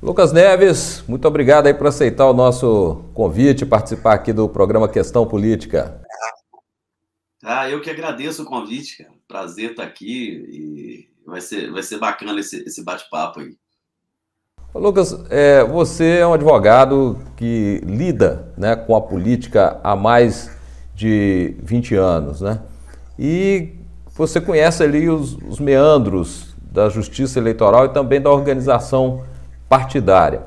Lucas Neves, muito obrigado aí por aceitar o nosso convite e participar aqui do programa Questão Política. Eu que agradeço o convite, cara. Prazer estar aqui e vai ser bacana esse bate-papo aí. Lucas, você é um advogado que lida, né, com a política há mais de 20 anos, né? E você conhece ali os meandros da justiça eleitoral e também da organização partidária.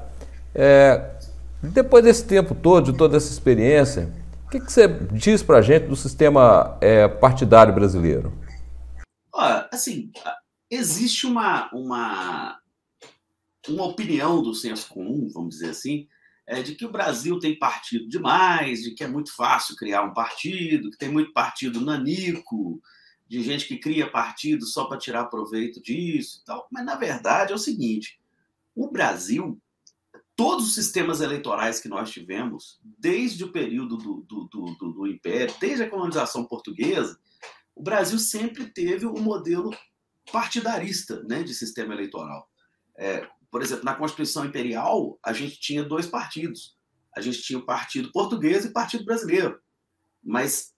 Depois desse tempo todo, de toda essa experiência, o que você diz para a gente do sistema partidário brasileiro? Olha, assim, existe uma opinião do senso comum, vamos dizer assim, de que o Brasil tem partido demais, de que é muito fácil criar um partido, que tem muito partido nanico, de gente que cria partido só para tirar proveito disso e tal. Mas, na verdade, é o seguinte, o Brasil, todos os sistemas eleitorais que nós tivemos, desde o período do Império, desde a colonização portuguesa, o Brasil sempre teve um modelo partidarista, né, de sistema eleitoral. Por exemplo, na Constituição Imperial, a gente tinha dois partidos. A gente tinha o Partido Português e o Partido Brasileiro. Mas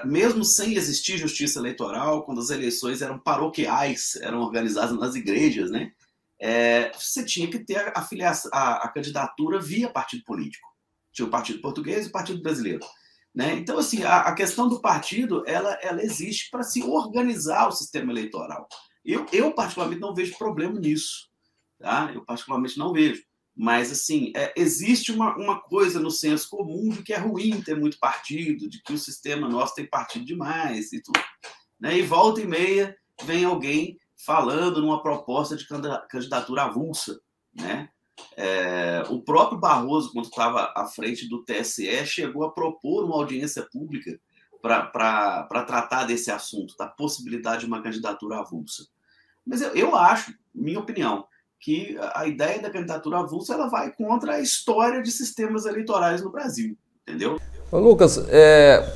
mesmo sem existir justiça eleitoral, quando as eleições eram paroquiais, eram organizadas nas igrejas, né? Você tinha que ter a candidatura via partido político. Tinha o Partido Português e o Partido Brasileiro. Né? Então, assim, a questão do partido, ela existe para se organizar o sistema eleitoral. Eu, particularmente, não vejo problema nisso. Tá? Eu, particularmente, não vejo. Mas, assim, existe uma coisa no senso comum de que é ruim ter muito partido, de que o sistema nosso tem partido demais e tudo. Né? E volta e meia vem alguém falando numa proposta de candidatura avulsa. Né? O próprio Barroso, quando estava à frente do TSE, chegou a propor uma audiência pública para tratar desse assunto, da possibilidade de uma candidatura avulsa. Mas eu acho, minha opinião, que a ideia da candidatura avulsa ela vai contra a história de sistemas eleitorais no Brasil, entendeu? Ô Lucas,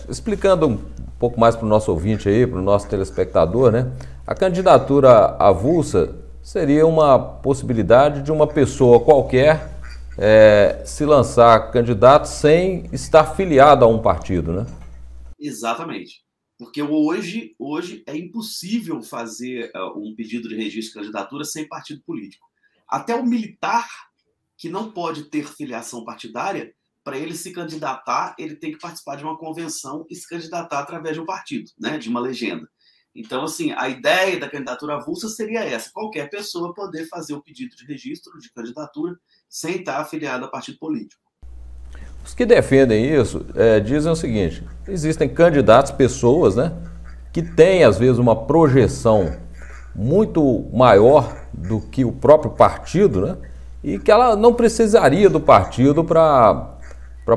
explicando um pouco mais para o nosso ouvinte aí, para o nosso telespectador, né? A candidatura avulsa seria uma possibilidade de uma pessoa qualquer se lançar candidato sem estar filiado a um partido, né? Exatamente. Porque hoje é impossível fazer um pedido de registro de candidatura sem partido político. Até o militar, que não pode ter filiação partidária, para ele se candidatar, ele tem que participar de uma convenção e se candidatar através de um partido, né, de uma legenda. Então, assim, a ideia da candidatura avulsa seria essa: qualquer pessoa poder fazer o pedido de registro de candidatura sem estar afiliado a partido político. Os que defendem isso dizem o seguinte: existem candidatos, pessoas, né, que têm, às vezes, uma projeção muito maior do que o próprio partido, né, e que ela não precisaria do partido para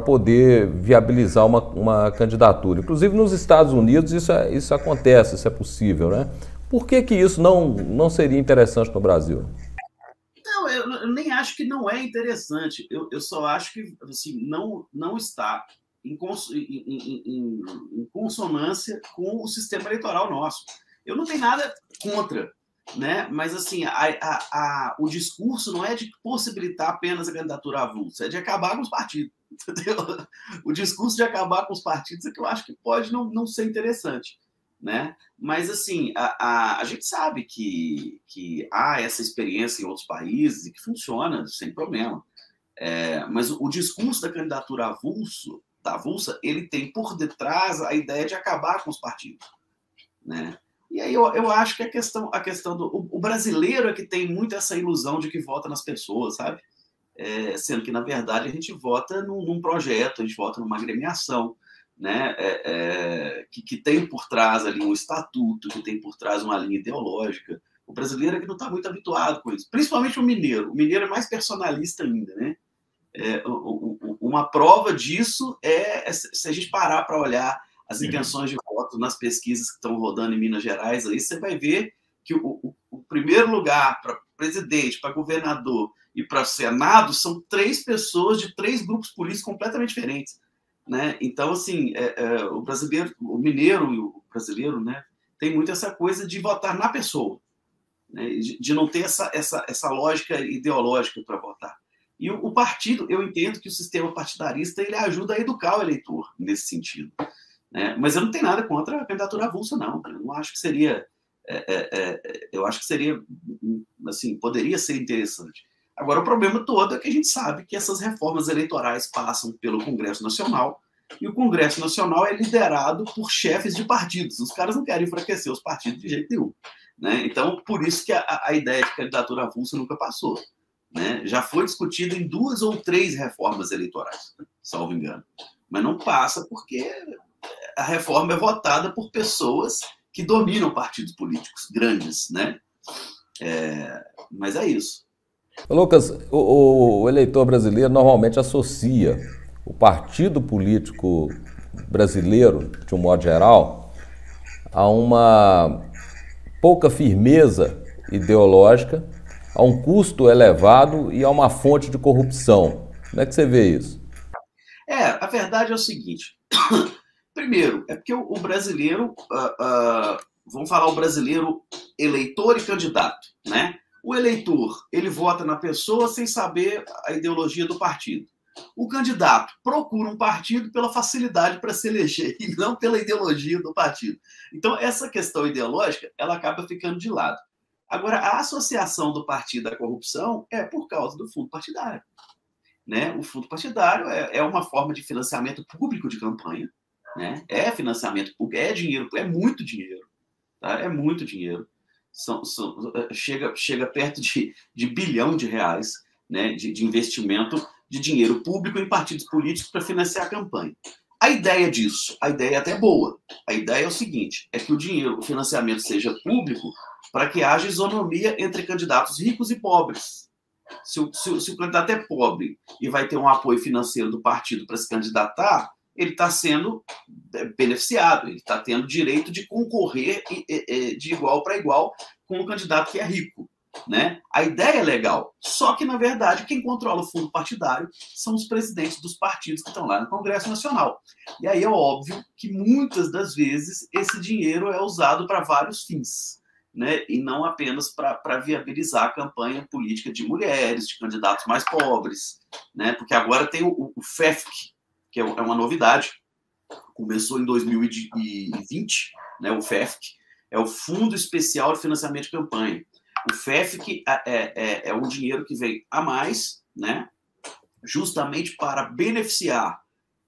poder viabilizar uma candidatura. Inclusive, nos Estados Unidos isso acontece, isso é possível, né? Por que isso não seria interessante no Brasil? Não, eu nem acho que não é interessante. Eu só acho que assim, não está em consonância com o sistema eleitoral nosso. Eu não tenho nada contra, né? Mas assim, o discurso não é de possibilitar apenas a candidatura avulsa, é de acabar com os partidos. Entendeu? O discurso de acabar com os partidos é que eu acho que pode não ser interessante. Né? Mas, assim, a gente sabe que há essa experiência em outros países e que funciona sem problema. Mas o discurso da candidatura avulsa, ele tem por detrás a ideia de acabar com os partidos. Né? E aí eu acho que a questão do... O brasileiro é que tem muito essa ilusão de que vota nas pessoas, sabe? Sendo que, na verdade, a gente vota num projeto, a gente vota numa agremiação, né, que tem por trás ali um estatuto, que tem por trás uma linha ideológica. O brasileiro é que não está muito habituado com isso, principalmente o mineiro. O mineiro é mais personalista ainda, né? Uma prova disso se a gente parar para olhar as intenções de voto nas pesquisas que estão rodando em Minas Gerais, aí você vai ver que o primeiro lugar para presidente, para governador e para Senado são 3 pessoas de 3 grupos políticos completamente diferentes. Né? Então, assim, o brasileiro, o mineiro e o brasileiro, né, tem muito essa coisa de votar na pessoa. né, de não ter essa lógica ideológica para votar. E o partido, eu entendo que o sistema partidarista ele ajuda a educar o eleitor nesse sentido, né? Mas eu não tenho nada contra a candidatura avulsa, não. Eu não acho que seria... eu acho que seria, assim, poderia ser interessante. Agora, o problema todo é que a gente sabe que essas reformas eleitorais passam pelo Congresso Nacional, e o Congresso Nacional é liderado por chefes de partidos. Os caras não querem enfraquecer os partidos de jeito nenhum, né? Então, por isso que a ideia de candidatura avulsa nunca passou, né? Já foi discutida em 2 ou 3 reformas eleitorais, salvo engano. Mas não passa porque a reforma é votada por pessoas que dominam partidos políticos grandes, né? Mas é isso. Lucas, o eleitor brasileiro normalmente associa o partido político brasileiro, de um modo geral, a uma pouca firmeza ideológica, a um custo elevado e a uma fonte de corrupção. Como é que você vê isso? A verdade é o seguinte. Primeiro, é porque o brasileiro, vamos falar o brasileiro eleitor e candidato, né? O eleitor, ele vota na pessoa sem saber a ideologia do partido. O candidato procura um partido pela facilidade para se eleger e não pela ideologia do partido. Então, essa questão ideológica, ela acaba ficando de lado. Agora, a associação do partido à corrupção é por causa do fundo partidário, né? O fundo partidário é uma forma de financiamento público de campanha, né? É financiamento público, é dinheiro, é muito dinheiro, tá? É muito dinheiro. Chega perto de bilhão de reais, né, de investimento de dinheiro público em partidos políticos para financiar a campanha. A ideia disso, a ideia é até boa. A ideia é o seguinte, é que o financiamento seja público para que haja isonomia entre candidatos ricos e pobres. Se o candidato é pobre e vai ter um apoio financeiro do partido para se candidatar, ele está sendo beneficiado, ele está tendo direito de concorrer de igual para igual com o candidato que é rico, né? A ideia é legal, só que, na verdade, quem controla o fundo partidário são os presidentes dos partidos que estão lá no Congresso Nacional. E aí é óbvio que, muitas das vezes, esse dinheiro é usado para vários fins, né? E não apenas para viabilizar a campanha política de mulheres, de candidatos mais pobres, né? Porque agora tem o FEFC, que é uma novidade, começou em 2020, né, o FEFC, é o Fundo Especial de Financiamento de Campanha. O FEFC é um dinheiro que vem a mais, né, justamente para beneficiar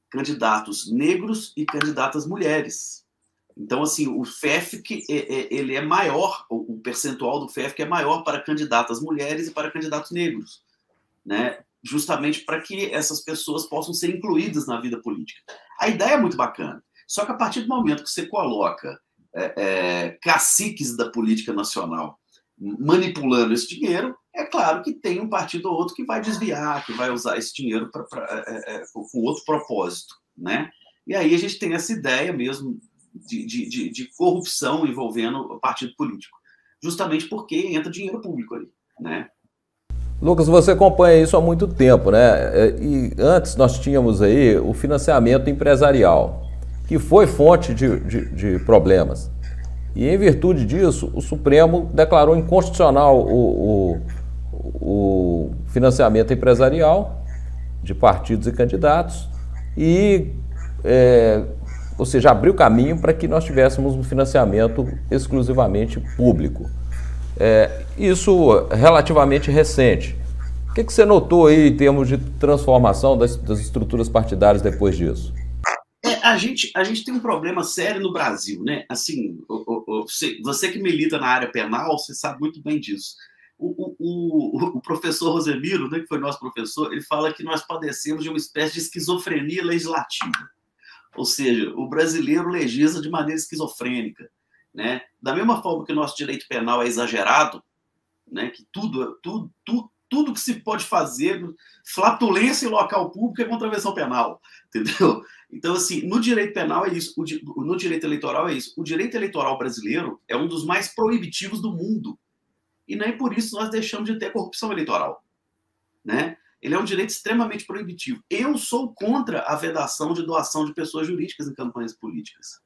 candidatos negros e candidatas mulheres. Então, assim, o FEFC ele é maior, o percentual do FEFC é maior para candidatas mulheres e para candidatos negros, né? Justamente para que essas pessoas possam ser incluídas na vida política. A ideia é muito bacana, só que a partir do momento que você coloca caciques da política nacional manipulando esse dinheiro, é claro que tem um partido ou outro que vai desviar, que vai usar esse dinheiro com outro propósito, né? E aí a gente tem essa ideia mesmo de corrupção envolvendo o partido político, justamente porque entra dinheiro público ali, né? Lucas, você acompanha isso há muito tempo, né? E antes nós tínhamos aí o financiamento empresarial, que foi fonte de problemas. E em virtude disso, o Supremo declarou inconstitucional o financiamento empresarial de partidos e candidatos ou seja, abriu caminho para que nós tivéssemos um financiamento exclusivamente público. Isso relativamente recente. O que você notou aí em termos de transformação das estruturas partidárias depois disso? A gente tem um problema sério no Brasil, né? Assim, você que milita na área penal, você sabe muito bem disso. O professor Rosemiro, né, que foi nosso professor, ele fala que nós padecemos de uma espécie de esquizofrenia legislativa. Ou seja, o brasileiro legisla de maneira esquizofrênica, né? Da mesma forma que o nosso direito penal é exagerado, né? Que tudo que se pode fazer, flatulência em local público é contravenção penal, entendeu? Então, assim, no direito penal é isso, no direito eleitoral é isso. O direito eleitoral brasileiro é um dos mais proibitivos do mundo. E nem por isso nós deixamos de ter corrupção eleitoral, né? Ele é um direito extremamente proibitivo. Eu sou contra a vedação de doação de pessoas jurídicas em campanhas políticas.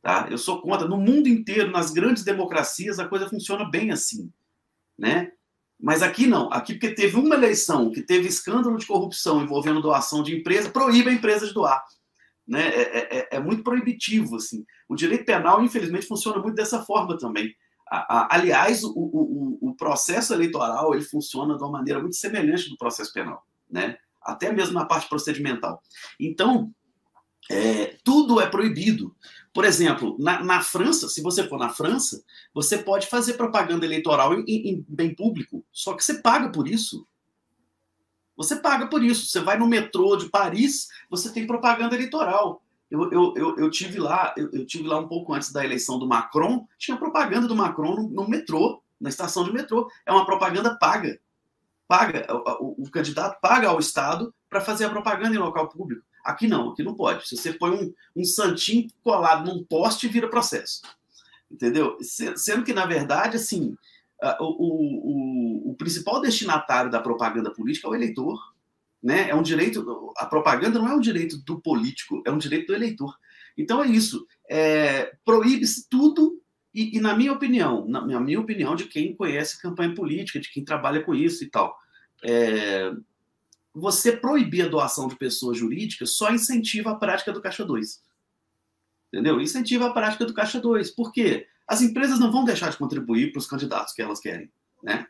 Tá? Eu sou contra. No mundo inteiro, nas grandes democracias, a coisa funciona bem assim. né? Mas aqui não. Aqui, porque teve uma eleição que teve escândalo de corrupção envolvendo doação de empresa, proíbe a empresa de doar. Né? É muito proibitivo, assim. O direito penal, infelizmente, funciona muito dessa forma também. Aliás, o processo eleitoral ele funciona de uma maneira muito semelhante do processo penal, né? Até mesmo na parte procedimental. Então, tudo é proibido. Por exemplo, na França, se você for na França, você pode fazer propaganda eleitoral em bem público, só que você paga por isso. Você paga por isso. Você vai no metrô de Paris, você tem propaganda eleitoral. Eu tive lá um pouco antes da eleição do Macron, tinha propaganda do Macron no metrô, na estação de metrô. É uma propaganda paga. O candidato paga ao Estado para fazer a propaganda em local público. Aqui não pode. Se você põe um santinho colado num poste, vira processo. Entendeu? Sendo que, na verdade, assim, o principal destinatário da propaganda política é o eleitor. Né? É um direito, a propaganda não é um direito do político, é um direito do eleitor. Então é isso, proíbe-se tudo e na minha opinião de quem conhece campanha política, de quem trabalha com isso e tal, você proibir a doação de pessoas jurídicas só incentiva a prática do Caixa 2. Entendeu? Incentiva a prática do Caixa 2. Por quê? As empresas não vão deixar de contribuir para os candidatos que elas querem. Né?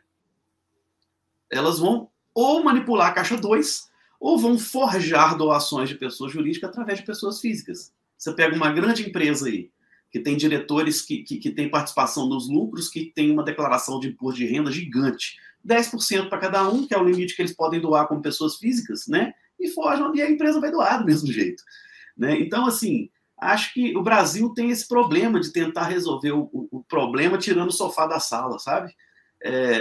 Elas vão ou manipular a Caixa 2, ou vão forjar doações de pessoas jurídicas através de pessoas físicas. Você pega uma grande empresa aí, que tem diretores que têm participação nos lucros, que tem uma declaração de imposto de renda gigante. 10% para cada um, que é o limite que eles podem doar como pessoas físicas, né? E forjam, e a empresa vai doar do mesmo jeito. Né? Então, assim, acho que o Brasil tem esse problema de tentar resolver o problema tirando o sofá da sala, sabe?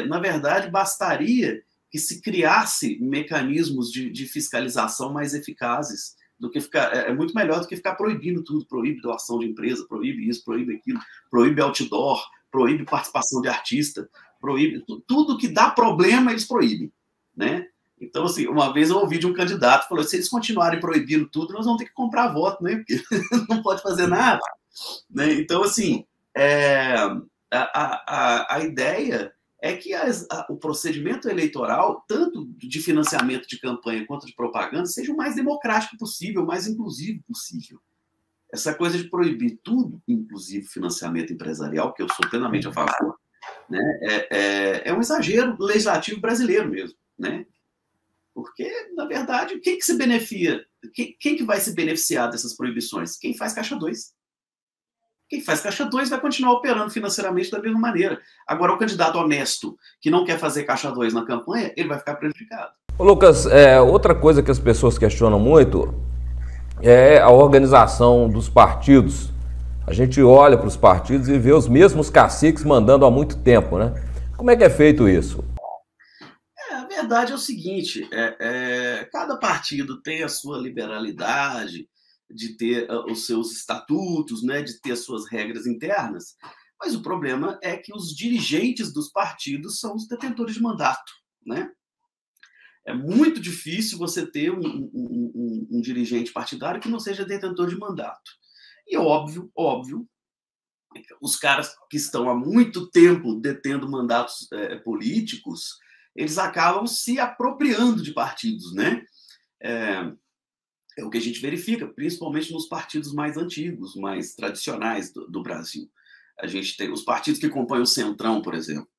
Na verdade, bastaria que se criasse mecanismos de fiscalização mais eficazes do que ficar. É muito melhor do que ficar proibindo tudo, proíbe doação de empresa, proíbe isso, proíbe aquilo, proíbe outdoor, proíbe participação de artista, proíbe tudo que dá problema, eles proíbem, né? Então, assim, uma vez eu ouvi de um candidato, falou, se eles continuarem proibindo tudo, nós vamos ter que comprar voto, né? Porque não pode fazer nada, né? Então, assim, a ideia é que o procedimento eleitoral, tanto de financiamento de campanha quanto de propaganda, seja o mais democrático possível, o mais inclusivo possível. Essa coisa de proibir tudo, inclusive financiamento empresarial, que eu sou plenamente a favor, né, é um exagero legislativo brasileiro mesmo, né? Porque, na verdade, quem que se beneficia? Quem que vai se beneficiar dessas proibições? Quem faz Caixa 2. Quem faz Caixa 2 vai continuar operando financeiramente da mesma maneira. Agora, o candidato honesto que não quer fazer Caixa 2 na campanha, ele vai ficar prejudicado. Ô Lucas, outra coisa que as pessoas questionam muito é a organização dos partidos. A gente olha para os partidos e vê os mesmos caciques mandando há muito tempo, né? Como é que é feito isso? A verdade é o seguinte, cada partido tem a sua liberalidade, de ter os seus estatutos, né, de ter as suas regras internas, mas o problema é que os dirigentes dos partidos são os detentores de mandato, né? É muito difícil você ter um dirigente partidário que não seja detentor de mandato. E óbvio, os caras que estão há muito tempo detendo mandatos políticos, eles acabam se apropriando de partidos, né? É o que a gente verifica, principalmente nos partidos mais antigos, mais tradicionais do Brasil. A gente tem os partidos que compõem o Centrão, por exemplo.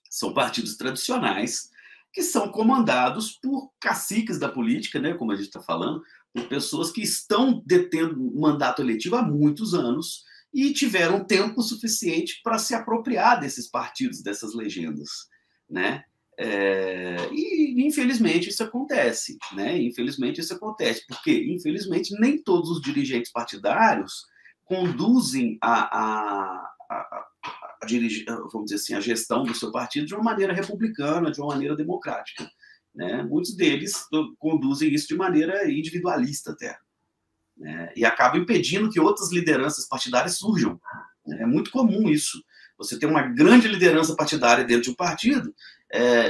São partidos tradicionais que são comandados por caciques da política, né, como a gente está falando, por pessoas que estão detendo mandato eletivo há muitos anos e tiveram tempo suficiente para se apropriar desses partidos, dessas legendas, né? E infelizmente isso acontece, né? Infelizmente isso acontece, porque infelizmente nem todos os dirigentes partidários conduzem dirigir, vamos dizer assim, a gestão do seu partido de uma maneira republicana, de uma maneira democrática, né? Muitos deles conduzem isso de maneira individualista até, né? E acabam impedindo que outras lideranças partidárias surjam. É muito comum isso. Você tem uma grande liderança partidária dentro de um partido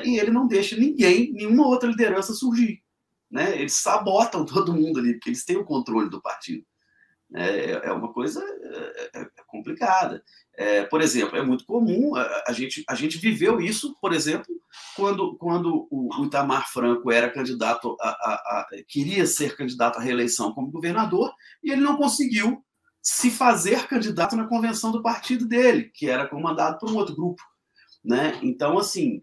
e ele não deixa nenhuma outra liderança surgir, né? Eles sabotam todo mundo ali, porque eles têm o controle do partido. É uma coisa complicada. Por exemplo, é muito comum, a gente viveu isso, por exemplo, quando o Itamar Franco era candidato queria ser candidato à reeleição como governador, e ele não conseguiu se fazer candidato na convenção do partido dele, que era comandado por um outro grupo. Né? Então, assim,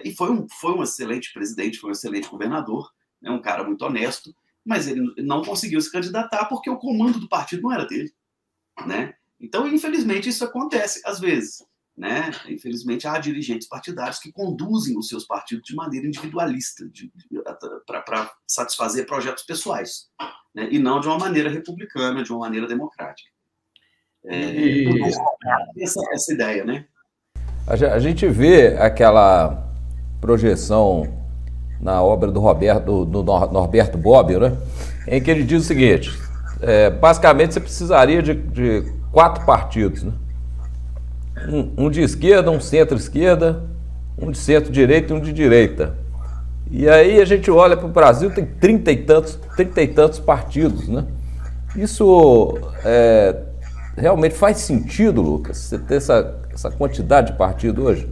e foi um excelente presidente, foi um excelente governador, né? Um cara muito honesto, mas ele não conseguiu se candidatar porque o comando do partido não era dele. Né? Então, infelizmente, isso acontece às vezes. Né? Infelizmente, há dirigentes partidários que conduzem os seus partidos de maneira individualista, para satisfazer projetos pessoais, né? E não de uma maneira republicana, de uma maneira democrática. Essa ideia, né? A gente vê aquela projeção na obra do Norberto Bobbio, né? Em que ele diz o seguinte: basicamente você precisaria de 4 partidos, né? Um de esquerda, um centro-esquerda, um de centro-direita e um de direita. E aí a gente olha para o Brasil, tem 30 e tantos partidos, né? Isso realmente faz sentido, Lucas, você ter essa quantidade de partido hoje?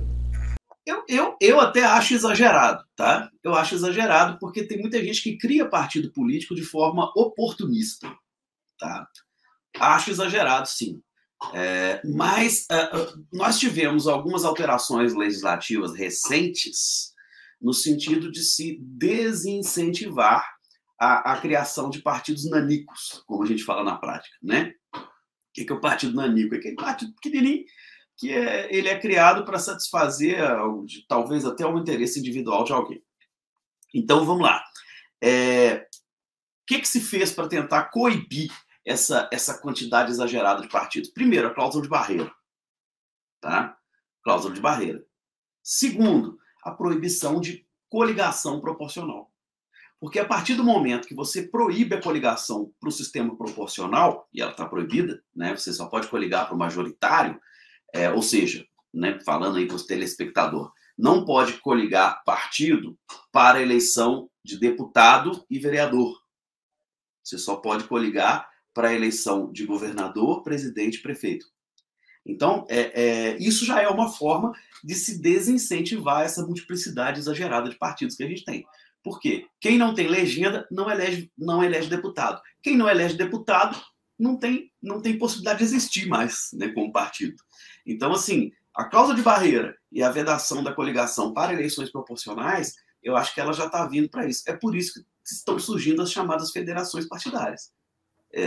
Eu até acho exagerado, tá? Eu acho exagerado porque tem muita gente que cria partido político de forma oportunista, tá? Acho exagerado, sim. Mas nós tivemos algumas alterações legislativas recentes no sentido de se desincentivar a criação de partidos nanicos, como a gente fala na prática, né? O que é o partido nanico? É aquele partido pequenininho que ele é criado para satisfazer talvez até um interesse individual de alguém. Então, vamos lá. O que se fez para tentar coibir essa quantidade exagerada de partidos? Primeiro, a cláusula de barreira. Tá? Cláusula de barreira. Segundo, a proibição de coligação proporcional. Porque a partir do momento que você proíbe a coligação para o sistema proporcional, e ela está proibida, né? Você só pode coligar para o majoritário, ou seja, né, falando aí para o telespectador, não pode coligar partido para a eleição de deputado e vereador. Você só pode coligar para a eleição de governador, presidente e prefeito. Então, isso já é uma forma de se desincentivar essa multiplicidade exagerada de partidos que a gente tem. Por quê? Quem não tem legenda não elege deputado. Quem não elege deputado não tem possibilidade de existir mais, né, como partido. Então, assim, a cláusula de barreira e a vedação da coligação para eleições proporcionais, eu acho que ela já está vindo para isso. É por isso que estão surgindo as chamadas federações partidárias.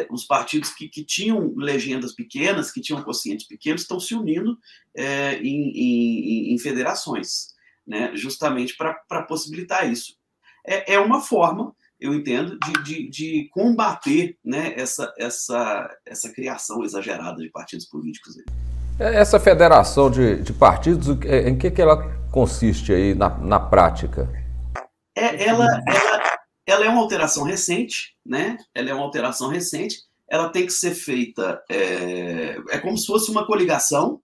Os partidos que tinham legendas pequenas, que tinham quocientes pequenos, estão se unindo em federações, né, justamente para possibilitar isso. É uma forma, eu entendo, de combater, né, essa criação exagerada de partidos políticos. Essa federação de partidos, em que ela consiste aí na prática? Ela é uma alteração recente, né? Ela é uma alteração recente. Ela tem que ser feita... É como se fosse uma coligação,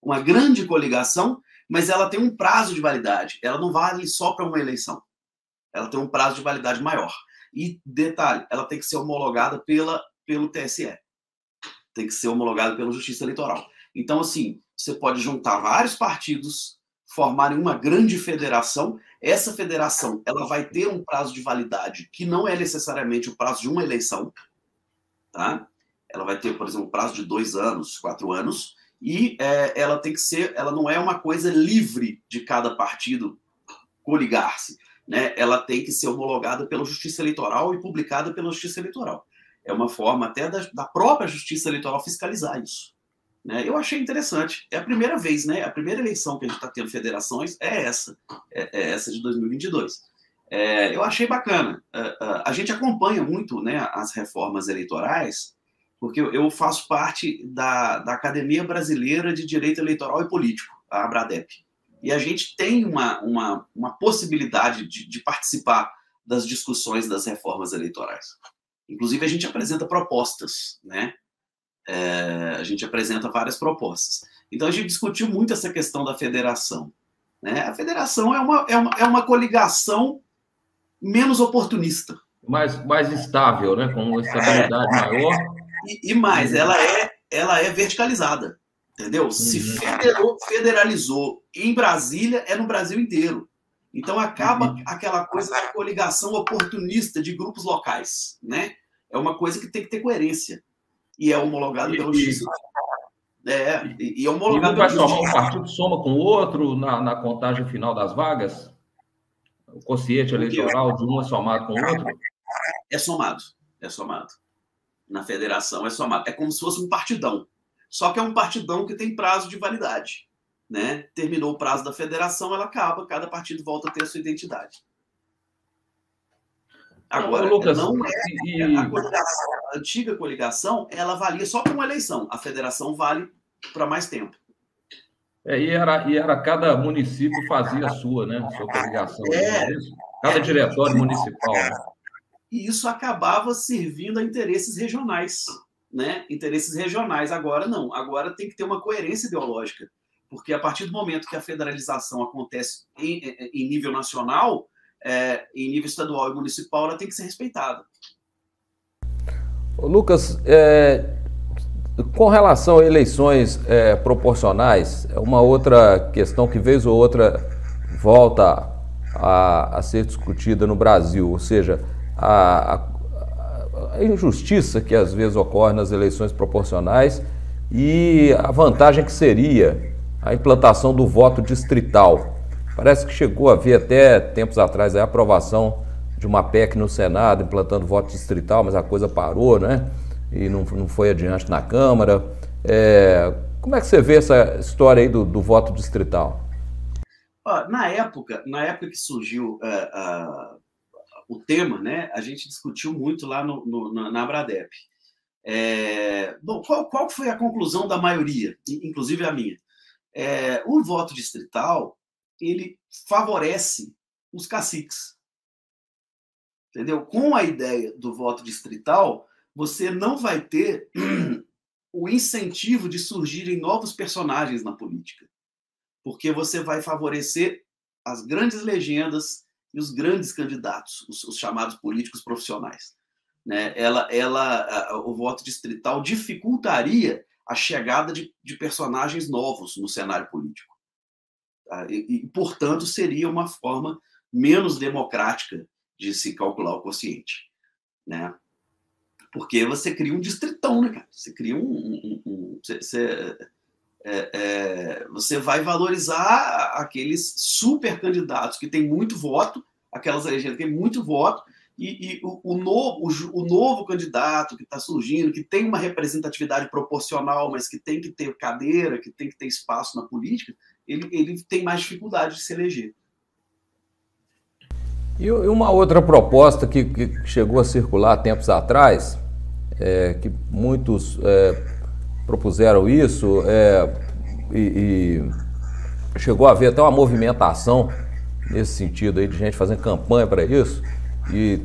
uma grande coligação, mas ela tem um prazo de validade. Ela não vale só para uma eleição. Ela tem um prazo de validade maior. E, detalhe, ela tem que ser homologada pelo TSE. Tem que ser homologada pela Justiça Eleitoral. Então, assim, você pode juntar vários partidos, formarem uma grande federação. Essa federação ela vai ter um prazo de validade que não é necessariamente o prazo de uma eleição. Tá? Ela vai ter, por exemplo, um prazo de 2 anos, 4 anos. E ela tem que ser... Ela não é uma coisa livre de cada partido coligar-se. Né, ela tem que ser homologada pela Justiça Eleitoral e publicada pela Justiça Eleitoral. É uma forma até da própria Justiça Eleitoral fiscalizar isso. Né? Eu achei interessante. É a primeira vez, né? A primeira eleição que a gente está tendo federações é essa de 2022. Eu achei bacana. A gente acompanha muito, né, as reformas eleitorais, porque eu faço parte da Academia Brasileira de Direito Eleitoral e Político, a ABRADEP. E a gente tem uma possibilidade de participar das discussões das reformas eleitorais. Inclusive, a gente apresenta propostas, né? A gente apresenta várias propostas. Então, a gente discutiu muito essa questão da federação. Né? A federação é uma coligação menos oportunista. Mais estável, né? Com uma estabilidade maior. E mais, ela é verticalizada. Entendeu? Se federalizou em Brasília, é no Brasil inteiro. Então acaba aquela coisa da coligação oportunista de grupos locais, né? É uma coisa que tem que ter coerência. E é homologado pelo Justiça. E homologado pelo Justiça. Um partido soma com o outro na contagem final das vagas? O quociente eleitoral de um é somado com o outro? É somado. É somado. Na federação é somado. É como se fosse um partidão. Só que é um partidão que tem prazo de validade. Né? Terminou o prazo da federação, ela acaba, cada partido volta a ter a sua identidade. Agora, Lucas, não é a coligação, a antiga coligação, ela valia só para uma eleição. A federação vale para mais tempo. E era cada município fazia a sua, né? Sua coligação. Cada diretório municipal. Né? E isso acabava servindo a interesses regionais. Né? Interesses regionais. Agora não. Agora tem que ter uma coerência ideológica. Porque a partir do momento que a federalização acontece em nível nacional, em nível estadual e municipal, ela tem que ser respeitada. Lucas, com relação a eleições proporcionais, é uma outra questão que vez ou outra volta a ser discutida no Brasil, ou seja, a injustiça que às vezes ocorre nas eleições proporcionais e a vantagem que seria a implantação do voto distrital. Parece que chegou a haver até tempos atrás a aprovação de uma PEC no Senado implantando voto distrital, mas a coisa parou, né? E não foi adiante na Câmara. Como é que você vê essa história aí do voto distrital? Na época que surgiu o tema, né, a gente discutiu muito lá na Abradep. Bom, qual foi a conclusão da maioria, inclusive a minha? O voto distrital, ele favorece os caciques. Entendeu? Com a ideia do voto distrital, você não vai ter o incentivo de surgirem novos personagens na política. Porque você vai favorecer as grandes legendas e os grandes candidatos, os chamados políticos profissionais. Né? O voto distrital dificultaria a chegada de personagens novos no cenário político. E, portanto, seria uma forma menos democrática de se calcular o quociente. Né? Porque você cria um distritão, né, cara? Você cria você vai valorizar aqueles super candidatos que têm muito voto, aquelas legendas que têm muito voto, e o novo candidato que está surgindo, que tem uma representatividade proporcional, mas que tem que ter cadeira, que tem que ter espaço na política, ele tem mais dificuldade de se eleger. E uma outra proposta que chegou a circular tempos atrás, que muitos propuseram isso, e chegou a haver até uma movimentação nesse sentido aí de gente fazendo campanha para isso, e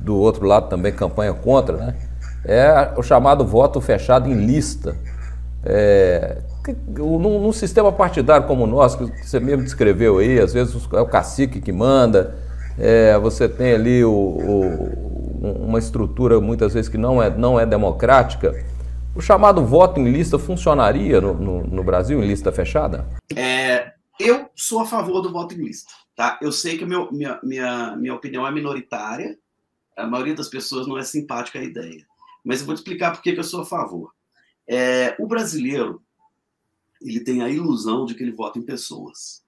do outro lado também campanha contra, né? É o chamado voto fechado em lista. Num sistema partidário como o nosso, que você mesmo descreveu aí, às vezes é o cacique que manda, você tem ali uma estrutura muitas vezes que não é democrática. O chamado voto em lista funcionaria no Brasil, em lista fechada? Eu sou a favor do voto em lista. Tá? Eu sei que minha opinião é minoritária, a maioria das pessoas não é simpática à ideia. Mas eu vou te explicar por que eu sou a favor. O brasileiro, ele tem a ilusão de que ele vota em pessoas.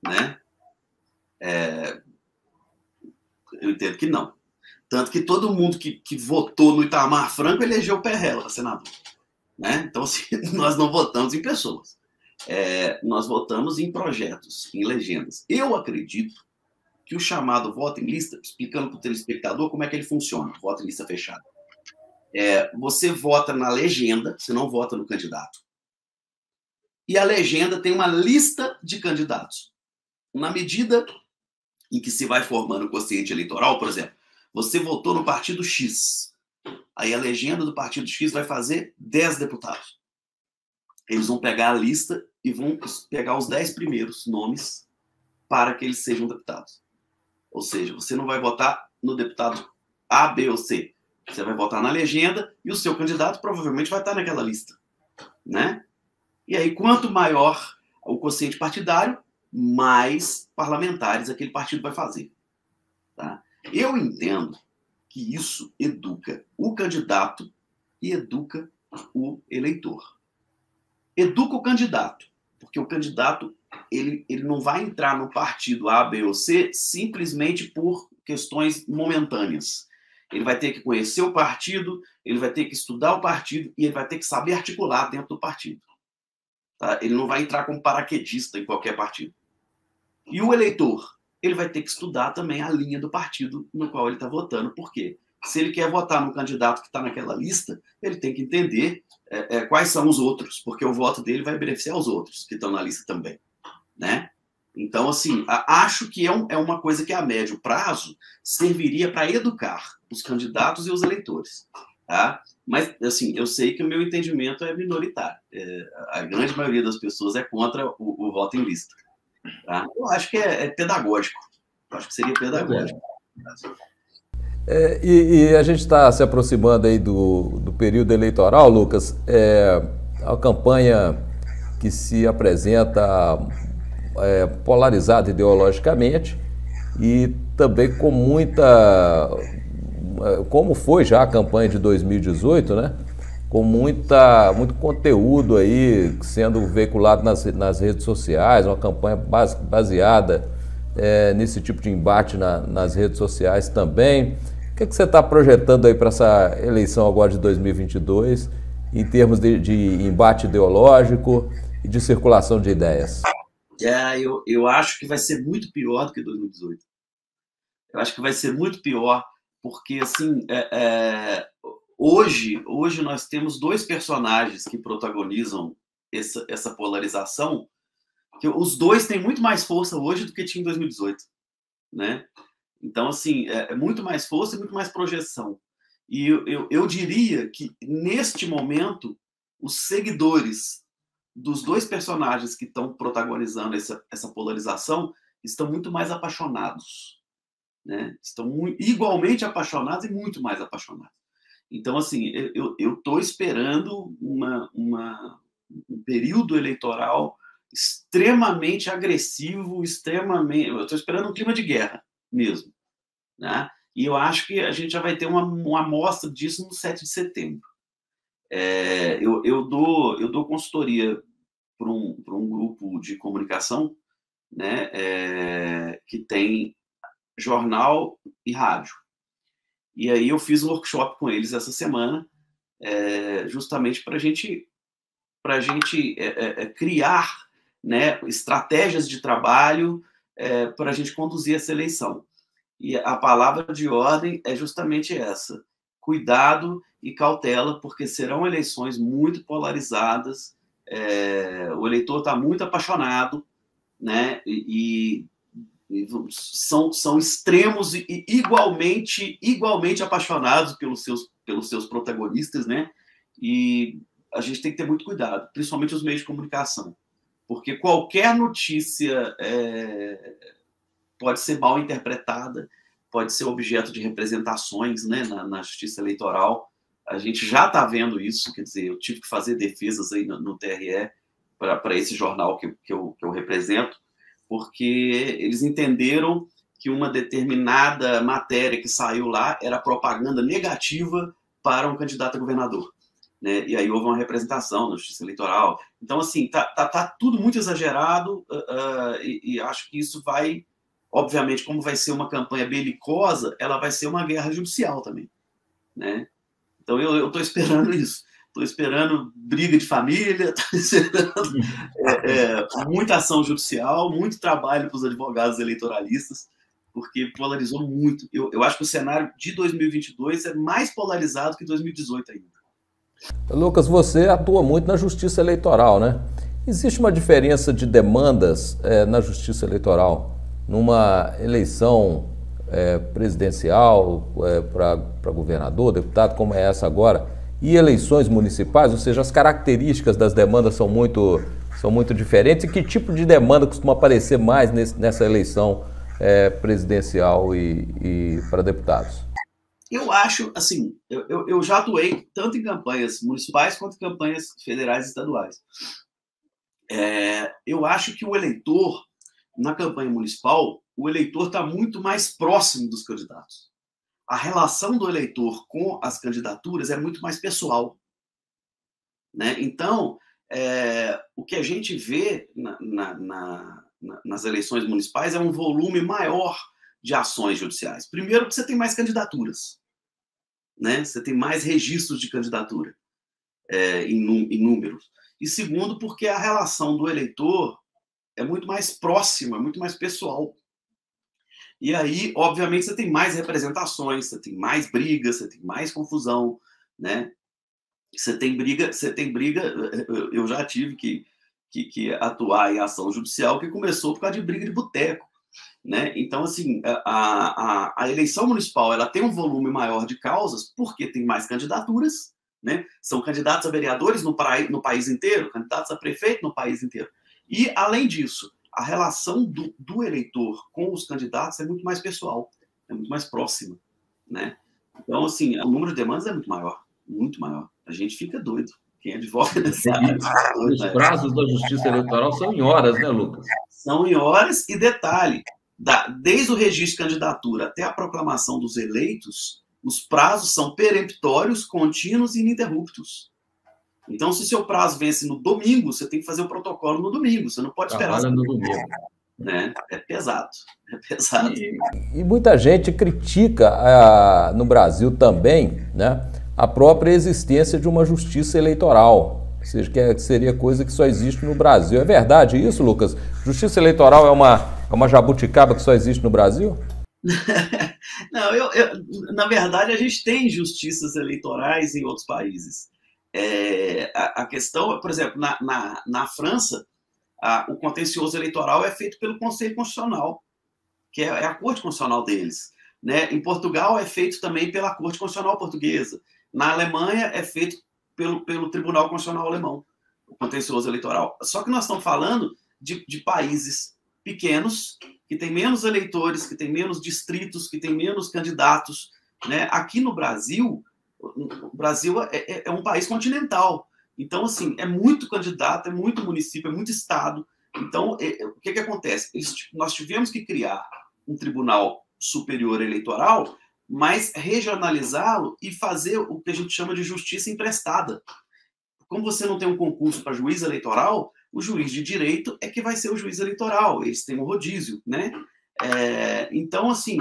Né? Eu entendo que não. Tanto que todo mundo que votou no Itamar Franco elegeu o Perrella para senador. Né? Então, assim, nós não votamos em pessoas. Nós votamos em projetos, em legendas. Eu acredito que o chamado voto em lista, explicando para o telespectador como é que ele funciona, voto em lista fechada. Você vota na legenda, você não vota no candidato. E a legenda tem uma lista de candidatos. Na medida em que se vai formando o quociente eleitoral, por exemplo, você votou no partido X. Aí a legenda do partido X vai fazer 10 deputados. Eles vão pegar a lista e vão pegar os 10 primeiros nomes para que eles sejam deputados. Ou seja, você não vai votar no deputado A, B ou C. Você vai votar na legenda e o seu candidato provavelmente vai estar naquela lista. Né? E aí, quanto maior o quociente partidário, mais parlamentares aquele partido vai fazer. Tá? Eu entendo que isso educa o candidato e educa o eleitor. Educa o candidato, porque o candidato ele não vai entrar no partido A, B ou C simplesmente por questões momentâneas. Ele vai ter que conhecer o partido, ele vai ter que estudar o partido e ele vai ter que saber articular dentro do partido. Tá? Ele não vai entrar como paraquedista em qualquer partido. E o eleitor, ele vai ter que estudar também a linha do partido no qual ele está votando. Por quê? Se ele quer votar no candidato que está naquela lista, ele tem que entender quais são os outros, porque o voto dele vai beneficiar os outros que estão na lista também, né? Então, assim, acho que é uma coisa que a médio prazo serviria para educar os candidatos e os eleitores, tá? Mas, assim, eu sei que o meu entendimento é minoritário. A grande maioria das pessoas é contra o voto em lista. Tá? Eu acho que é pedagógico. Eu acho que seria pedagógico. E a gente está se aproximando aí do período eleitoral, Lucas. A campanha que se apresenta polarizada ideologicamente e também com muita... Como foi já a campanha de 2018, né? Com muito conteúdo aí sendo veiculado nas redes sociais, uma campanha baseada nesse tipo de embate nas redes sociais também. O que você está projetando aí para essa eleição agora de 2022, em termos de embate ideológico e de circulação de ideias? Eu acho que vai ser muito pior do que 2018. Eu acho que vai ser muito pior, porque, assim, hoje nós temos dois personagens que protagonizam essa polarização, que os dois têm muito mais força hoje do que tinha em 2018, né? Então, assim, é muito mais força e muito mais projeção. E eu diria que, neste momento, os seguidores dos dois personagens que estão protagonizando essa polarização estão muito mais apaixonados, né? Estão igualmente apaixonados e muito mais apaixonados. Então, assim, eu estou esperando um período eleitoral extremamente agressivo, eu estou esperando um clima de guerra mesmo, né? E eu acho que a gente já vai ter uma amostra disso no 7 de setembro. Eu dou consultoria para um grupo de comunicação, né, que tem jornal e rádio. E aí eu fiz um workshop com eles essa semana, justamente para a gente criar, né, estratégias de trabalho para a gente conduzir essa eleição. E a palavra de ordem é justamente essa: cuidado e cautela, porque serão eleições muito polarizadas, o eleitor está muito apaixonado, né, e são extremos e igualmente apaixonados pelos seus protagonistas, né? E a gente tem que ter muito cuidado, principalmente os meios de comunicação, porque qualquer notícia pode ser mal interpretada, pode ser objeto de representações, né, na justiça eleitoral. A gente já está vendo isso, quer dizer, eu tive que fazer defesas aí no TRE para esse jornal que eu represento, porque eles entenderam que uma determinada matéria que saiu lá era propaganda negativa para um candidato a governador, né? E aí houve uma representação na justiça eleitoral. Então, assim, tá tudo muito exagerado, e acho que isso vai, obviamente, como vai ser uma campanha belicosa, ela vai ser uma guerra judicial também, né? Então, eu estou esperando isso. Estou esperando briga de família, estou esperando muita ação judicial, muito trabalho para os advogados eleitoralistas, porque polarizou muito. Eu acho que o cenário de 2022 é mais polarizado que 2018 ainda. Lucas, você atua muito na justiça eleitoral, né? Existe uma diferença de demandas na justiça eleitoral numa eleição presidencial para governador, deputado, como é essa agora, e eleições municipais, ou seja, as características das demandas são muito diferentes. E que tipo de demanda costuma aparecer mais nessa eleição presidencial e para deputados? Eu acho, assim, eu já atuei tanto em campanhas municipais quanto em campanhas federais e estaduais. Eu acho que o eleitor, na campanha municipal, o eleitor está muito mais próximo dos candidatos. A relação do eleitor com as candidaturas é muito mais pessoal, né? Então, o que a gente vê nas eleições municipais é um volume maior de ações judiciais. Primeiro, porque você tem mais candidaturas, né? Você tem mais registros de candidatura em números. E segundo, porque a relação do eleitor é muito mais próxima, é muito mais pessoal. E aí, obviamente, você tem mais representações, você tem mais brigas, você tem mais confusão, né? Você tem briga, eu já tive que atuar em ação judicial que começou por causa de briga de boteco, né? Então, assim, a eleição municipal ela tem um volume maior de causas porque tem mais candidaturas, né? São candidatos a vereadores no país inteiro, candidatos a prefeito no país inteiro. E, além disso, a relação do eleitor com os candidatos é muito mais pessoal, é muito mais próxima, né? Então, assim, o número de demandas é muito maior, muito maior. A gente fica doido. Quem advoga nessa área. Os prazos da justiça eleitoral são em horas, né, Lucas? São em horas e detalhe, desde o registro de candidatura até a proclamação dos eleitos, os prazos são peremptórios, contínuos e ininterruptos. Então, se seu prazo vence no domingo, você tem que fazer o protocolo no domingo. Você não pode esperar. No domingo. Né? É pesado. É pesado. E muita gente critica no Brasil também, né, a própria existência de uma justiça eleitoral. Ou seja, que seria coisa que só existe no Brasil. É verdade isso, Lucas? Justiça eleitoral é uma jabuticaba que só existe no Brasil? Não, na verdade, a gente tem justiças eleitorais em outros países. A questão, por exemplo, na França, o contencioso eleitoral é feito pelo Conselho Constitucional, que é a Corte Constitucional deles, né? Em Portugal é feito também pela Corte Constitucional Portuguesa. Na Alemanha é feito pelo Tribunal Constitucional Alemão, o contencioso eleitoral. Só que nós estamos falando de países pequenos, que têm menos eleitores, que têm menos distritos, que têm menos candidatos, né? Aqui no Brasil, o Brasil é um país continental. Então, assim, é muito candidato, é muito município, é muito estado. Então, o que acontece? Nós tivemos que criar um tribunal superior eleitoral, mas regionalizá-lo e fazer o que a gente chama de justiça emprestada. Como você não tem um concurso para juiz eleitoral, o juiz de direito é que vai ser o juiz eleitoral. Eles têm um rodízio, né? Então, assim,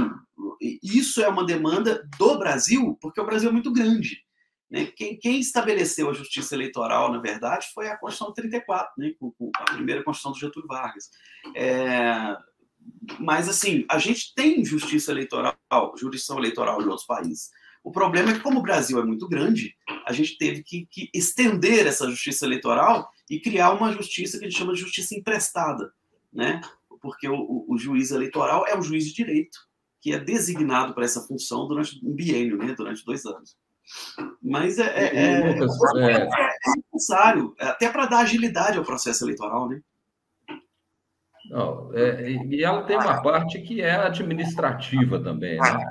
isso é uma demanda do Brasil, porque o Brasil é muito grande. Né? Quem estabeleceu a justiça eleitoral, na verdade, foi a Constituição 34, né? Com a primeira Constituição do Getúlio Vargas. Mas, assim, a gente tem justiça eleitoral, jurisdição eleitoral em outros países. O problema é que, como o Brasil é muito grande, a gente teve que estender essa justiça eleitoral e criar uma justiça que a gente chama de justiça emprestada, né? Porque o juiz eleitoral é um juiz de direito, que é designado para essa função durante um biênio, né? Durante 2 anos. Mas é necessário, até para dar agilidade ao processo eleitoral, né? Não, e ela tem uma parte que é administrativa também, né?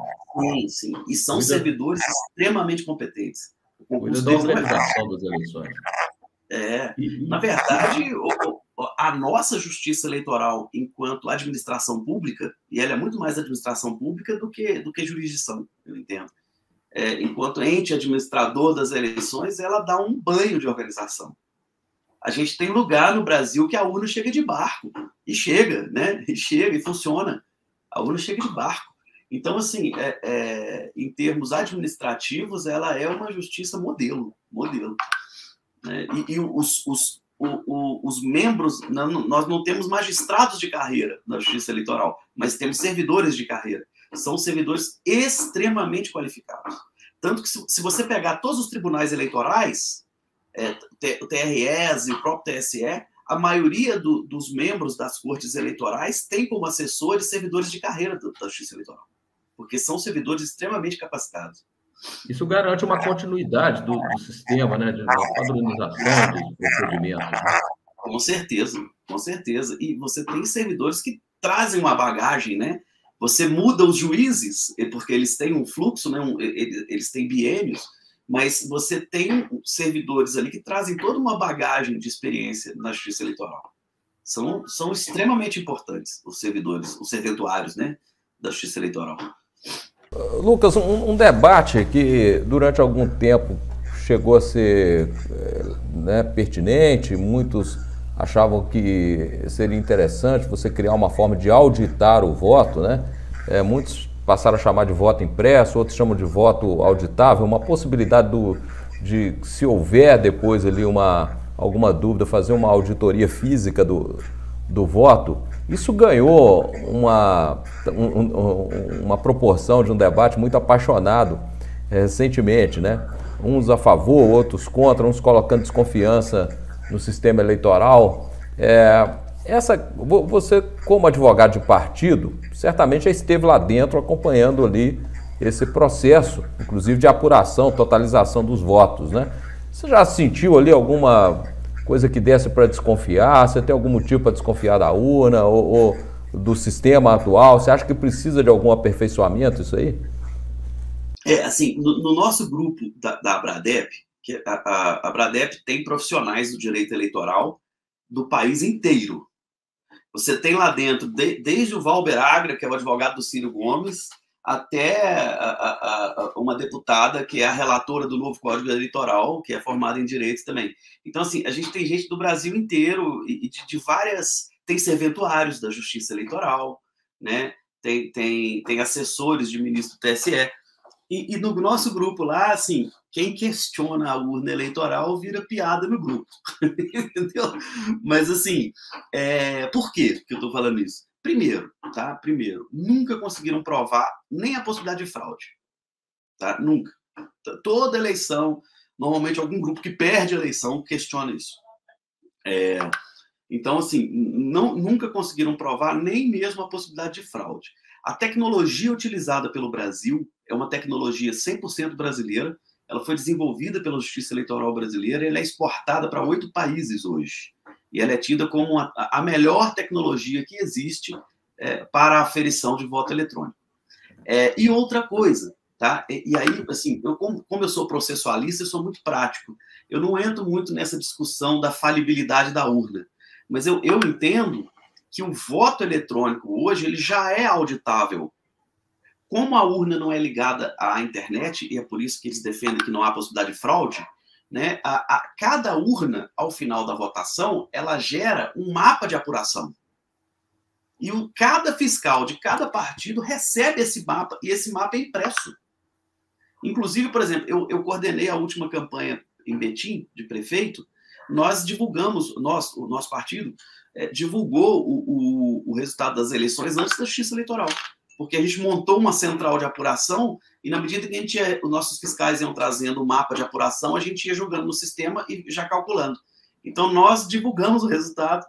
Sim. E são servidores extremamente competentes. Cuida da organização das eleições. Na verdade, a nossa justiça eleitoral, enquanto administração pública, e ela é muito mais administração pública do que jurisdição, eu entendo. Enquanto ente administrador das eleições, ela dá um banho de organização. A gente tem lugar no Brasil que a urna chega de barco. E chega, né? E chega e funciona. A urna chega de barco. Então, assim, em termos administrativos, ela é uma justiça modelo. Né? E os membros... Nós não temos magistrados de carreira na justiça eleitoral, mas temos servidores de carreira. São servidores extremamente qualificados. Tanto que, se você pegar todos os tribunais eleitorais, o TRES e o próprio TSE, a maioria dos membros das cortes eleitorais tem como assessores servidores de carreira da justiça eleitoral, porque são servidores extremamente capacitados. Isso garante uma continuidade do sistema, né, de padronização dos procedimentos. Né? Com certeza. E você tem servidores que trazem uma bagagem, né? Você muda os juízes, porque eles têm um fluxo, né? Eles têm biênios, mas você tem servidores ali que trazem toda uma bagagem de experiência na justiça eleitoral. São extremamente importantes os servidores, os serventuários, né, da justiça eleitoral. Lucas, um debate que durante algum tempo chegou a ser né, pertinente, muitos achavam que seria interessante você criar uma forma de auditar o voto, né? Muitos passaram a chamar de voto impresso, outros chamam de voto auditável, uma possibilidade de, se houver depois ali alguma dúvida, fazer uma auditoria física do voto. Isso ganhou uma proporção de um debate muito apaixonado recentemente, né? Uns a favor, outros contra, uns colocando desconfiança no sistema eleitoral. Você, como advogado de partido, certamente já esteve lá dentro acompanhando ali esse processo, inclusive de apuração, totalização dos votos, né? Você já sentiu ali alguma coisa que desse para desconfiar? Você tem algum motivo para desconfiar da urna ou do sistema atual? Você acha que precisa de algum aperfeiçoamento isso aí? Assim, no nosso grupo da Abradep, que a Abradep tem profissionais do direito eleitoral do país inteiro. Você tem lá dentro, desde o Valber Agra, que é o advogado do Ciro Gomes, até uma deputada que é a relatora do novo Código Eleitoral, que é formada em direitos também. Então, assim, a gente tem gente do Brasil inteiro e de várias... Tem serventuários da Justiça Eleitoral, né? Tem assessores de ministro do TSE. E no nosso grupo lá, assim, quem questiona a urna eleitoral vira piada no grupo. Entendeu? Mas, assim, por que eu estou falando isso? Primeiro, nunca conseguiram provar nem a possibilidade de fraude. Tá? Nunca. Toda eleição, normalmente algum grupo que perde a eleição questiona isso. Então, assim, nunca conseguiram provar nem mesmo a possibilidade de fraude. A tecnologia utilizada pelo Brasil é uma tecnologia 100% brasileira. Ela foi desenvolvida pela Justiça Eleitoral brasileira e ela é exportada para 8 países hoje. E ela é tida como a melhor tecnologia que existe para a aferição de voto eletrônico. E outra coisa, tá? E aí, assim, como eu sou processualista, eu sou muito prático. Eu não entro muito nessa discussão da falibilidade da urna. Mas eu entendo que o voto eletrônico hoje ele já é auditável. Como a urna não é ligada à internet, e é por isso que eles defendem que não há possibilidade de fraude, né, cada urna, ao final da votação, ela gera um mapa de apuração. E cada fiscal de cada partido recebe esse mapa, e esse mapa é impresso. Inclusive, por exemplo, eu coordenei a última campanha em Betim, de prefeito, nós divulgamos, o nosso partido divulgou o resultado das eleições antes da Justiça Eleitoral, porque a gente montou uma central de apuração e na medida que os nossos fiscais iam trazendo o mapa de apuração, a gente ia jogando no sistema e já calculando. Então, nós divulgamos o resultado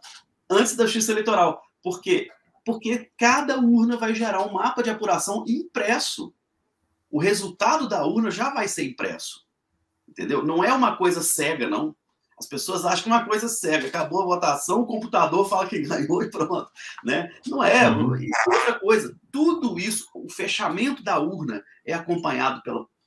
antes da Justiça Eleitoral. Por quê? Porque cada urna vai gerar um mapa de apuração impresso. O resultado da urna já vai ser impresso. Entendeu? Não é uma coisa cega, não. As pessoas acham que é uma coisa cega. Acabou a votação, o computador fala que ganhou e pronto. Né? Não é. Isso é outra coisa. Tudo isso, o fechamento da urna é acompanhado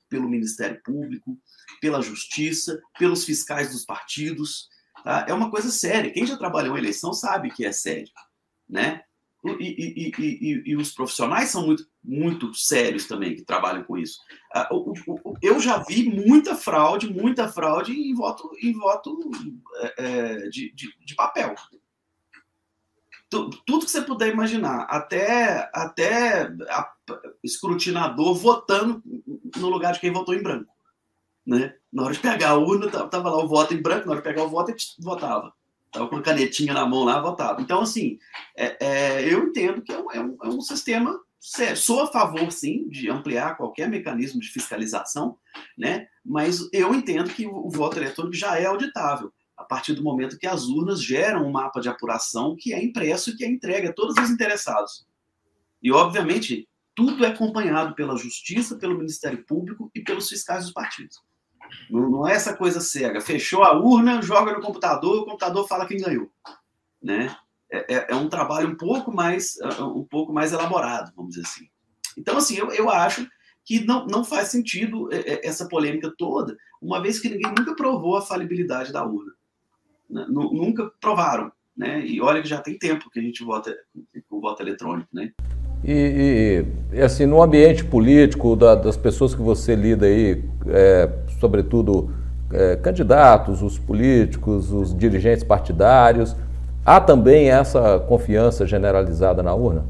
pelo Ministério Público, pela Justiça, pelos fiscais dos partidos. Tá? É uma coisa séria. Quem já trabalhou em eleição sabe que é sério. Né? E os profissionais são muito, muito sérios também que trabalham com isso. Eu já vi muita fraude em voto de papel. Tudo que você puder imaginar, até escrutinador votando no lugar de quem votou em branco. Né? Na hora de pegar a urna, estava lá o voto em branco, na hora de pegar o voto, ele votava. Estava com a canetinha na mão lá, votava. Então, assim, eu entendo que é um sistema sério. Sou a favor, sim, de ampliar qualquer mecanismo de fiscalização, né? Mas eu entendo que o voto eletrônico já é auditável, a partir do momento que as urnas geram um mapa de apuração que é impresso e que é entregue a todos os interessados. E, obviamente, tudo é acompanhado pela Justiça, pelo Ministério Público e pelos fiscais dos partidos. Não é essa coisa cega. Fechou a urna, joga no computador, o computador fala quem ganhou. Né? É um trabalho um pouco mais elaborado, vamos dizer assim. Então, assim, eu acho que não faz sentido essa polêmica toda, uma vez que ninguém nunca provou a falibilidade da urna. Né? Nunca provaram. Né? E olha que já tem tempo que a gente vota com voto eletrônico. Né? E assim, no ambiente político, das pessoas que você lida aí, sobretudo candidatos, os políticos, os dirigentes partidários, há também essa confiança generalizada na urna?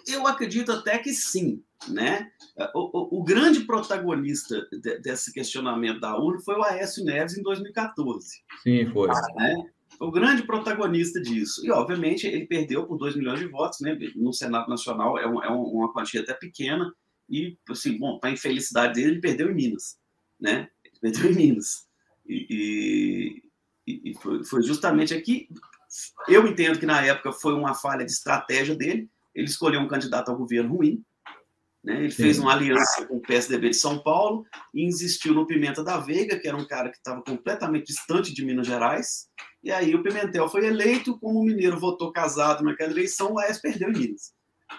Eu acredito até que sim. Né? O grande protagonista desse questionamento da urna foi o Aécio Neves em 2014. Sim, foi. Né? O grande protagonista disso. E, obviamente, ele perdeu por 2 milhões de votos. Né? No Senado Nacional é uma quantia até pequena. E, assim, bom, para a infelicidade dele, ele perdeu em Minas. Né? Ele perdeu em Minas. E foi justamente aqui. Eu entendo que, na época, foi uma falha de estratégia dele. Ele escolheu um candidato ao governo ruim. Né? Ele fez uma aliança com o PSDB de São Paulo e insistiu no Pimenta da Veiga, que era um cara que estava completamente distante de Minas Gerais. E aí o Pimentel foi eleito, como o mineiro votou casado naquela eleição, o Aécio perdeu em Minas.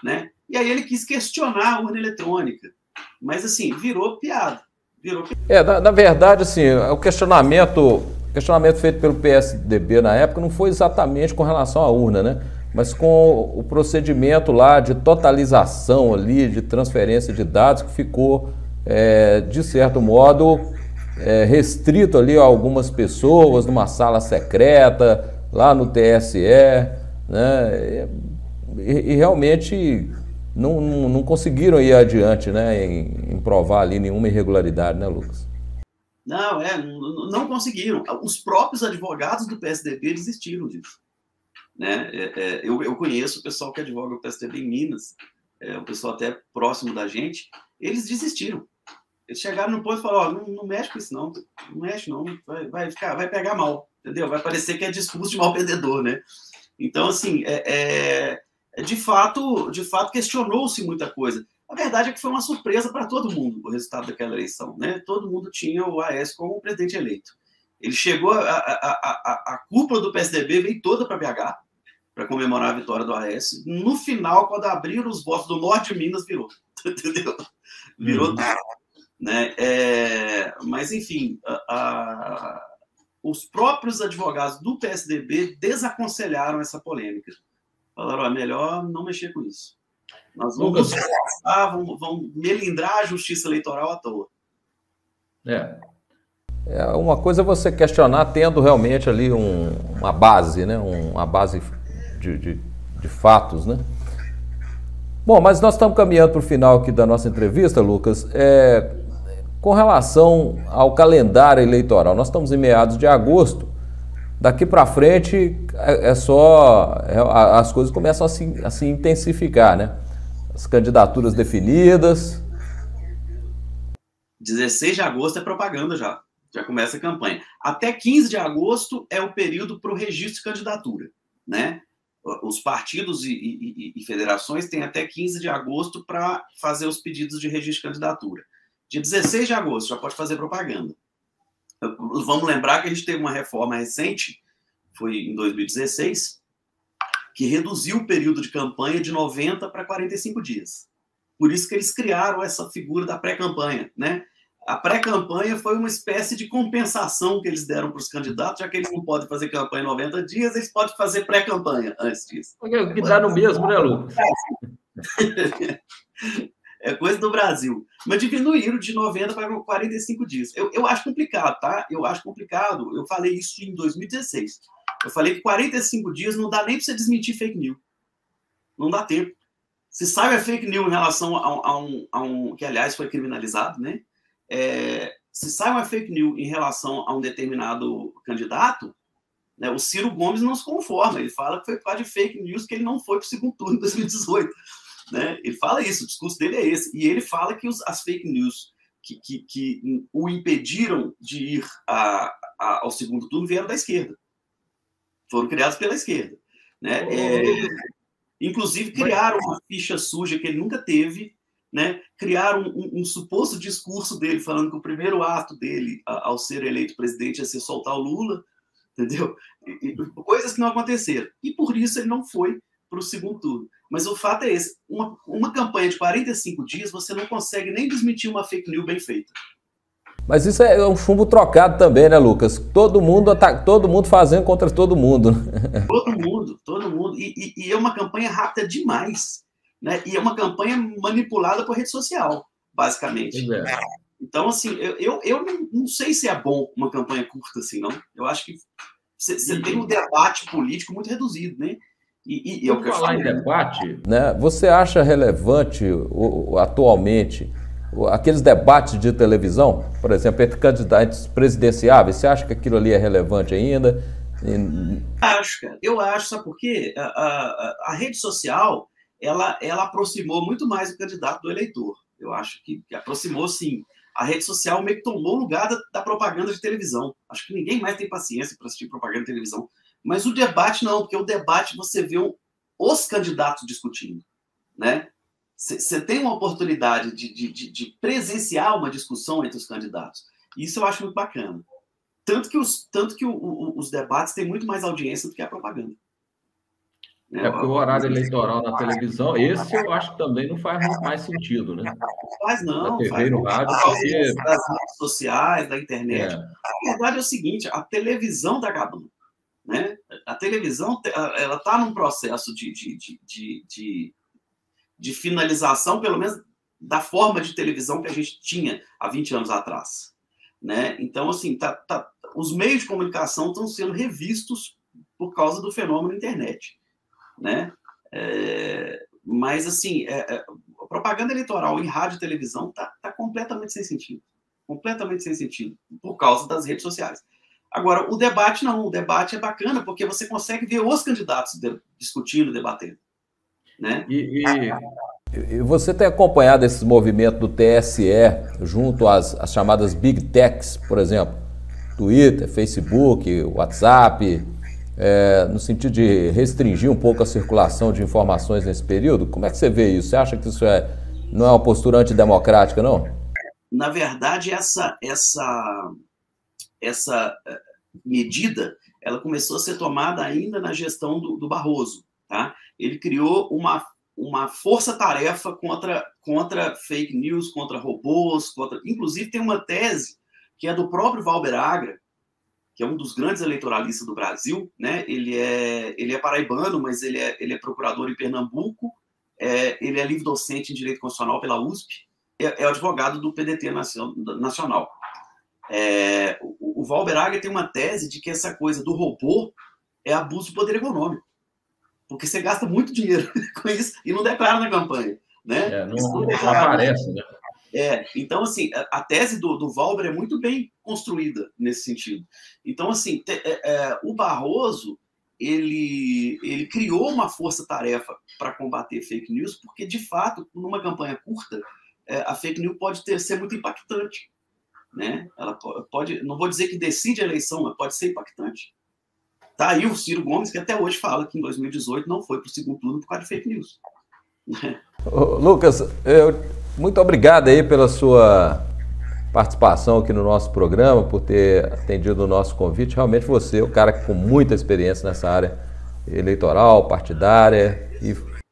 Né? E aí ele quis questionar a urna eletrônica. Mas, assim, virou piada. Na verdade, assim, o questionamento feito pelo PSDB na época não foi exatamente com relação à urna, né? Mas com o procedimento lá de totalização ali, de transferência de dados, que ficou, de certo modo, restrito ali a algumas pessoas, numa sala secreta, lá no TSE, né? E realmente não conseguiram ir adiante, né, em provar ali nenhuma irregularidade, né, Lucas? Não conseguiram. Os próprios advogados do PSDB desistiram disso. Né? Eu conheço o pessoal que advoga o PSDB em Minas, o pessoal até próximo da gente, eles desistiram. Eles chegaram no ponto e falaram, não mexe com isso não mexe não, vai pegar mal, entendeu? Vai parecer que é discurso de mal perdedor, né? Então, assim, de fato questionou-se muita coisa. A verdade é que foi uma surpresa para todo mundo o resultado daquela eleição, né? Todo mundo tinha o Aécio como presidente eleito. Ele chegou, a cúpula do PSDB veio toda para BH, para comemorar a vitória do Aécio. No final, quando abriram os votos do norte de Minas, virou. Entendeu? Virou tudo. Né? Mas, enfim, os próprios advogados do PSDB desaconselharam essa polêmica. Falaram, melhor não mexer com isso. Nós vamos vamos melindrar a justiça eleitoral à toa. Uma coisa é você questionar tendo realmente ali uma base, né? Uma base de fatos, né? Bom, mas nós estamos caminhando para o final aqui da nossa entrevista, Lucas. Com relação ao calendário eleitoral, nós estamos em meados de agosto. Daqui para frente as coisas começam a se intensificar, né? As candidaturas definidas. 16 de agosto é propaganda já. Já começa a campanha. Até 15 de agosto é o período para o registro de candidatura, né? Os partidos e federações têm até 15 de agosto para fazer os pedidos de registro de candidatura. Dia 16 de agosto já pode fazer propaganda. Vamos lembrar que a gente teve uma reforma recente, foi em 2016, que reduziu o período de campanha de 90 para 45 dias. Por isso que eles criaram essa figura da pré-campanha, né? A pré-campanha foi uma espécie de compensação que eles deram para os candidatos, já que eles não podem fazer campanha em 90 dias, eles podem fazer pré-campanha antes disso. O que dá no mesmo, né, Lucas? É coisa do Brasil. Mas diminuíram de 90 para 45 dias. Eu acho complicado, tá? Eu acho complicado. Eu falei isso em 2016. Eu falei que 45 dias não dá nem para você desmentir fake news. Não dá tempo. Se sai a fake news em relação a um que, aliás, foi criminalizado, né? Se sai uma fake news em relação a um determinado candidato, né, o Ciro Gomes não se conforma. Ele fala que foi por causa de fake news que ele não foi para o segundo turno em 2018. Né? Ele fala isso, o discurso dele é esse. E ele fala que as fake news que o impediram de ir ao segundo turno vieram da esquerda. Foram criadas pela esquerda. Né? Inclusive, criaram uma ficha suja que ele nunca teve, né? Criaram um suposto discurso dele falando que o primeiro ato dele ao ser eleito presidente ia ser soltar o Lula, entendeu? Coisas que não aconteceram. E por isso ele não foi o segundo turno. Mas o fato é esse, uma campanha de 45 dias, você não consegue nem desmentir uma fake news bem feita. Mas isso é um chumbo trocado também, né, Lucas? Todo mundo fazendo contra todo mundo. Todo mundo. E é uma campanha rápida demais, né? E é uma campanha manipulada por rede social, basicamente. Então, assim, eu não sei se é bom uma campanha curta assim, não. Eu acho que você tem um debate político muito reduzido, né? E eu quero falar em debate, né? Você acha relevante atualmente aqueles debates de televisão, por exemplo, entre candidatos presidenciáveis? Você acha que aquilo ali é relevante ainda? Acho, cara. Eu acho, sabe por quê? A rede social, ela aproximou muito mais o candidato do eleitor. Eu acho que aproximou, sim. A rede social meio que tomou o lugar da propaganda de televisão. Acho que ninguém mais tem paciência para assistir propaganda de televisão. Mas o debate não, porque o debate você vê os candidatos discutindo, né? Você tem uma oportunidade de presenciar uma discussão entre os candidatos. Isso eu acho muito bacana. Tanto que os debates têm muito mais audiência do que a propaganda. Porque o horário eleitoral na televisão, esse eu acho que também não faz muito mais sentido, né? Não faz, não. Da TV e no rádio, porque... Das redes sociais, da internet. A verdade é o seguinte, a televisão está acabando, né? A televisão ela está num processo de finalização, pelo menos da forma de televisão que a gente tinha há 20 anos atrás, né? Então, assim, os meios de comunicação estão sendo revistos por causa do fenômeno internet, né? Mas, assim, a propaganda eleitoral em rádio e televisão está completamente sem sentido. Completamente sem sentido, por causa das redes sociais. Agora, o debate não. O debate é bacana, porque você consegue ver os candidatos discutindo, debatendo, né? E você tem acompanhado esse movimento do TSE junto às chamadas Big Techs, por exemplo, Twitter, Facebook, WhatsApp, no sentido de restringir um pouco a circulação de informações nesse período? Como é que você vê isso? Você acha que isso não é uma postura antidemocrática, não? Na verdade, essa medida ela começou a ser tomada ainda na gestão do Barroso, tá? Ele criou uma força-tarefa contra fake news, contra robôs, inclusive tem uma tese que é do próprio Valber Agra, que é um dos grandes eleitoralistas do Brasil, né? Ele é paraibano, mas ele é procurador em Pernambuco, ele é livre-docente em Direito Constitucional pela USP, é advogado do PDT Nacional. O Valber Agra tem uma tese de que essa coisa do robô é abuso de poder econômico, porque você gasta muito dinheiro com isso e não declara na campanha, né? Não aparece, né? Então, assim, a tese do Valber é muito bem construída nesse sentido. Então, assim, o Barroso, ele criou uma força-tarefa para combater fake news, porque, de fato, numa campanha curta, a fake news pode ser muito impactante, né? Ela pode, não vou dizer que decide a eleição, mas pode ser impactante. Tá aí o Ciro Gomes, que até hoje fala que em 2018 não foi para o segundo turno por causa de fake news. Lucas, muito obrigado aí pela sua participação aqui no nosso programa, por ter atendido o nosso convite. Realmente você é um cara com muita experiência nessa área eleitoral, partidária.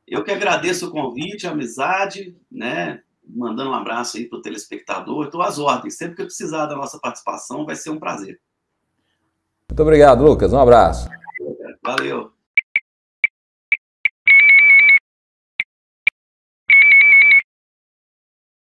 Eu que agradeço o convite, a amizade, né? Mandando um abraço aí para o telespectador. Estou às ordens. Sempre que eu precisar da nossa participação, vai ser um prazer. Muito obrigado, Lucas. Um abraço. Valeu.